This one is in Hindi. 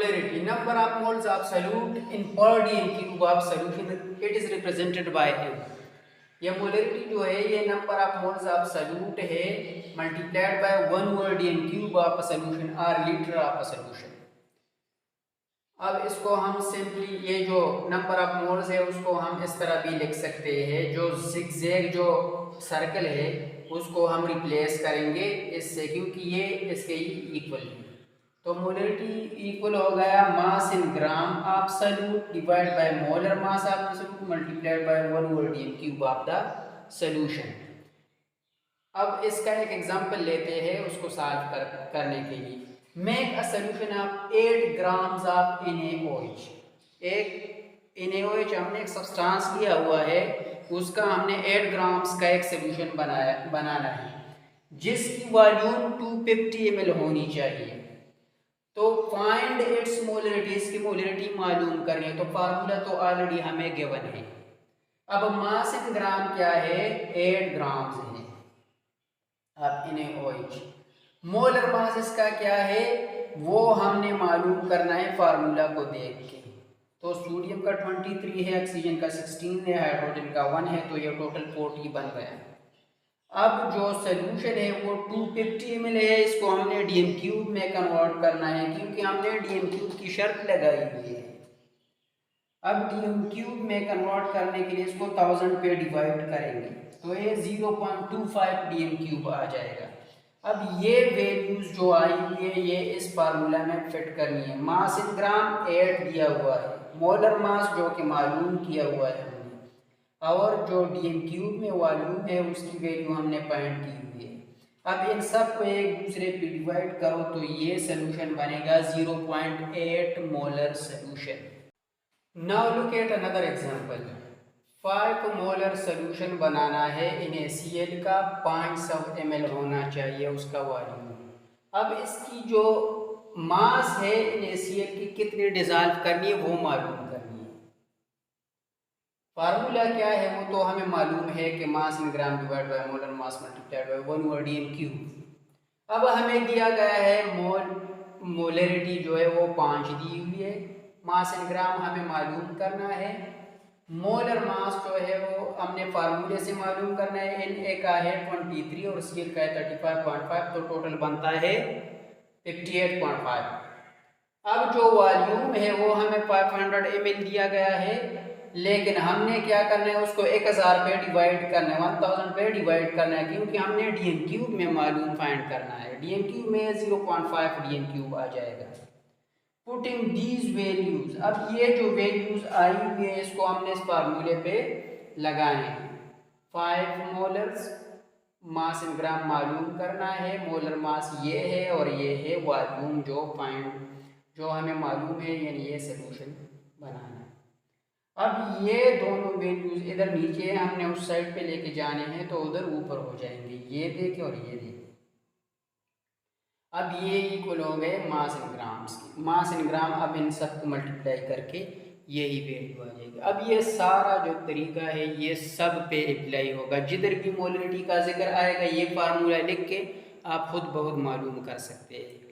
Molarity, number of moles of solute in per dm cube of solution, it is represented by m. ये मोलरिटी जो है ये number of moles of solute है multiplied by 1/dm cube of solution और लीटर ऑफ सोल्यूशन। अब इसको हम सिंपली ये जो नंबर ऑफ मोल्स है उसको हम इस तरह भी लिख सकते हैं, जो जिगजैग जो सर्कल है उसको हम रिप्लेस करेंगे इससे, क्योंकि ये इसके इक्वल है। तो मोलरिटी इक्वल हो गया mass in gram of solute divide by molar mass of the solute multiplied by 1/dm cube of the solution. अब इसका एक एग्जांपल लेते हैं उसको सॉल्व करने के लिए। Make a solution of 8 grams of NaOH। एक NaOH हमने एक सब्सटेंस लिया हुआ है, उसका हमने 8 ग्राम्स का एक सॉल्यूशन बनाना है जिसकी वॉल्यूम 250 ml होनी चाहिए। तो फाइंड इट्स मोलरिटी, इसकी मोलरिटी मालूम करनी है। तो फार्मूला तो ऑलरेडी हमें गिवन है। अब मास इन ग्राम क्या है, 8 ग्राम्स है अब NaOH। मोलर मास इसका क्या है वो हमने मालूम करना है फार्मूला को देख के। तो सोडियम का 23 है, ऑक्सीजन का 16 है, हाइड्रोजन का 1 है, तो ये टोटल 40 बन गया। अब जो सोल्यूशन है वो 250 ml है, इसको हमने डीएम क्यूब में कन्वर्ट करना है क्योंकि हमने डीएम क्यूब की शर्त लगाई हुई है। अब डीएम क्यूब में कन्वर्ट करने के लिए इसको 1000 पे डिवाइड करेंगे तो ये 0.25 डीएम क्यूब आ जाएगा। अब ये वैल्यूज जो आई हुई है ये इस फार्मूला में फिट करनी है। मास इन ग्राम 8 दिया हुआ है, मोलर मास जो कि मालूम किया हुआ है हमने, और जो डीएम क्यूब में वॉल्यूम है उसकी वैल्यू हमने फाइंड की हुई है। अब इन सब को एक दूसरे पे डिवाइड करो तो ये सोल्यूशन बनेगा 0.8 molar solution. Now look at another example. 5 molar solution बनाना है NaCl का, 500 ml होना चाहिए उसका वॉल्यूम। अब इसकी जो मास है NaCl की कितनी डिसॉल्व करनी है वो मालूम करनी है। फार्मूला क्या है वो तो हमें मालूम है कि mass in gram divide by molar mass multiplied by 1/dm cube. अब हमें दिया गया है मोलरिटी जो है वो 5 दी हुई है, मास इन ग्राम हमें मालूम करना है, मोलर मास जो है वो हमने फार्मूले से मालूम करना है। Na का है 23 और Cl का है 35.5, तो टोटल बनता है 58.5। अब जो वॉल्यूम है वो हमें 500 ml दिया गया है, लेकिन हमने क्या करना है उसको 1000 पे डिवाइड करना है, 1000 पे डिवाइड करना है क्योंकि हमने डीएम क्यूब में मालूम फाइंड करना है। डीएम क्यूब में 0.5 डीएम क्यूब आ जाएगा। पुटिंग दीज वैल्यूज, अब ये जो वैल्यूज आई हुई है इसको हमने इस फार्मूले पे लगाए हैं। 5 मोलर्स मास इन ग्राम मालूम करना है, मोलर मास ये है और ये है वॉल्यूम जो हमें मालूम है, यानी ये सोल्यूशन बनाना है। अब ये दोनों वैल्यूज इधर नीचे हमने उस साइड पे लेके जाने हैं तो उधर ऊपर हो जाएंगे, ये देखे और ये देखे। अब ये इक्वल हो गए मास इन ग्राम्स की। मास इन ग्राम अब इन सबको मल्टीप्लाई करके यही वैल्यू आ जाएगी। अब ये सारा जो तरीका है ये सब पे अप्लाई होगा, जिधर भी मोलरिटी का जिक्र आएगा ये फार्मूला लिख के आप खुद बहुत मालूम कर सकते हैं।